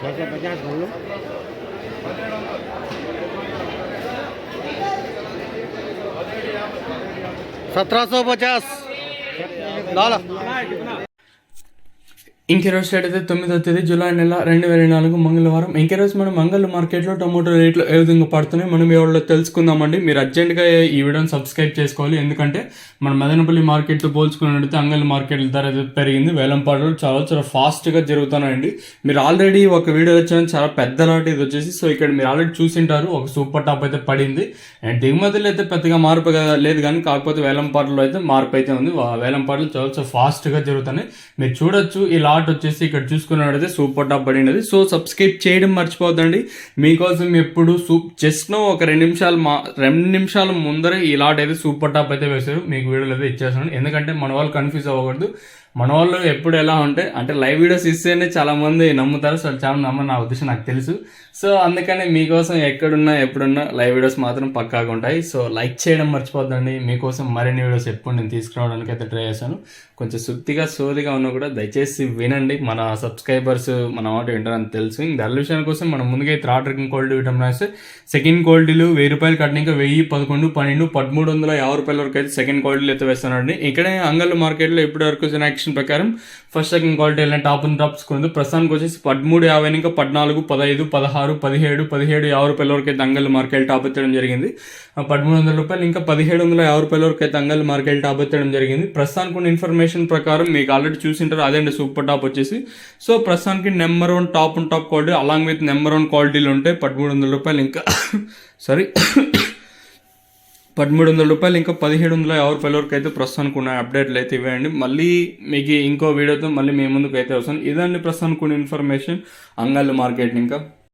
650 बोलो। 1750 डाला। ఇంకెరోజు స్టేట్ అయితే 9వ తేదీ జూలై నెల 2024 మంగళవారం. ఇంకెరోజు మనం మంగళ మార్కెట్లో టొమాటో రేట్లు ఏ విధంగా పడుతున్నాయి మనం ఎవరిలో తెలుసుకుందామండి. మీరు అర్జెంట్గా ఈ వీడియోని సబ్స్క్రైబ్ చేసుకోవాలి, ఎందుకంటే మన మదనపల్లి మార్కెట్తో పోల్చుకున్నట్లయితే అంగళ్ళ మార్కెట్ల ధర అయితే పెరిగింది. వేలంపాటలు చాలా ఫాస్ట్గా జరుగుతున్నాయండి. మీరు ఆల్రెడీ ఒక వీడియో వచ్చిన చాలా పెద్ద లాట్ ఇది వచ్చేసి, సో ఇక్కడ మీరు ఆల్రెడీ చూసింటారు, ఒక సూపర్ టాప్ అయితే పడింది. అండ్ దిగుమతులు అయితే పెద్దగా మార్పు లేదు, కానీ కాకపోతే వేలంపాటలో అయితే మార్పు అయితే ఉంది. వేలంపాటలు చాలా ఫాస్ట్గా జరుగుతున్నాయి. మీరు చూడొచ్చు, ఈ లాట్ వచ్చేసి ఇక్కడ చూసుకున్నట్లయితే సూపర్ టాప్ పడినది. సో సబ్స్క్రైబ్ చేయడం మర్చిపోద్దండి. మీకోసం ఎప్పుడు జస్ట్ ఒక 2 నిమిషాల ముందరే ఈ లాట్ అయితే సూపర్ టాప్ అయితే వేశారు. మీకు వీడియోలు అయితే ఇచ్చేస్తున్నాను, ఎందుకంటే మన వాళ్ళు కన్ఫ్యూజ్ అవ్వకూడదు. మన వాళ్ళు ఎప్పుడు ఎలా అంటే లైవ్ వీడియోస్ ఇస్తేనే చాలా మంది నమ్ముతారు, సో చాలా నమ్మని నా ఉద్దేశం నాకు తెలుసు. సో అందుకని మీకోసం ఎక్కడున్నా ఎప్పుడున్నా లైవ్ వీడియోస్ మాత్రం పక్కాగా ఉంటాయి. సో లైక్ చేయడం మర్చిపోద్దండి. మీకోసం మరిన్ని వీడియోస్ ఎప్పుడు నేను తీసుకురావడానికి అయితే ట్రై చేశాను. కొంచెం సుత్తిగా సోదిగా ఉన్నా కూడా దయచేసి వినండి. మన సబ్స్క్రైబర్స్ మన మాట వింటారని తెలుసు. ధరల విషయాల కోసం మనం ముందుగా థర్డ్ రేటింగ్ క్వాలిటీ విటమిన్ రాస్తే సెకండ్ క్వాలిటీలు 1000 రూపాయలు కట్టిన ఇంకా 1000, 11, 12, 1350 రూపాయల వరకు అయితే సెకండ్ క్వాలిటీలు అయితే వేస్తున్నారండి. ఇక్కడే అంగళ్ళ మార్కెట్లో ఇప్పటి వరకు వచ్చిన యాక్షన్ ప్రకారం ఫస్ట్ సెకండ్ క్వాలిటీ వెళ్ళిన టాప్ అండ్ టాప్స్ కొంది. ప్రస్తుతానికి వచ్చేసి 1350 ఇంకా 14, 15, 16, 17, 1750 రూపాయల వరకు అయితే అంగళ్ళ మార్కెట్ టాప్ ఎత్తడం జరిగింది. 1300 రూపాయలు ఇంకా 1750 రూపాయల వరకు అయితే అంగళ్ళ మార్కెట్ టాప్ ఎత్తడం జరిగింది. ప్రస్తుతానికి ఉన్న ఇన్ఫర్మేషన్ ప్రకారం మీకు ఆల్రెడీ చూసింటారు, అదే అండి సూపర్ టాప్ వచ్చేసి. సో ప్రస్తుతానికి number 1 top and top quality along with number 1 క్వాలిటీలు ఉంటాయి. 1300 రూపాయలు ఇంకా 1300 రూపాయలు ఇంకా 1750 రూపాయల వరకు అయితే ప్రస్తుతానికి ఉన్న అప్డేట్లు అయితే ఇవ్వండి. మళ్ళీ మీకు ఇంకో వీడియోతో మళ్ళీ మీ ముందుకు అయితే వస్తాను. ఇదండి ప్రస్తుతానికి ఉన్న ఇన్ఫర్మేషన్ అంగళ్ళ మార్కెట్ ఇంకా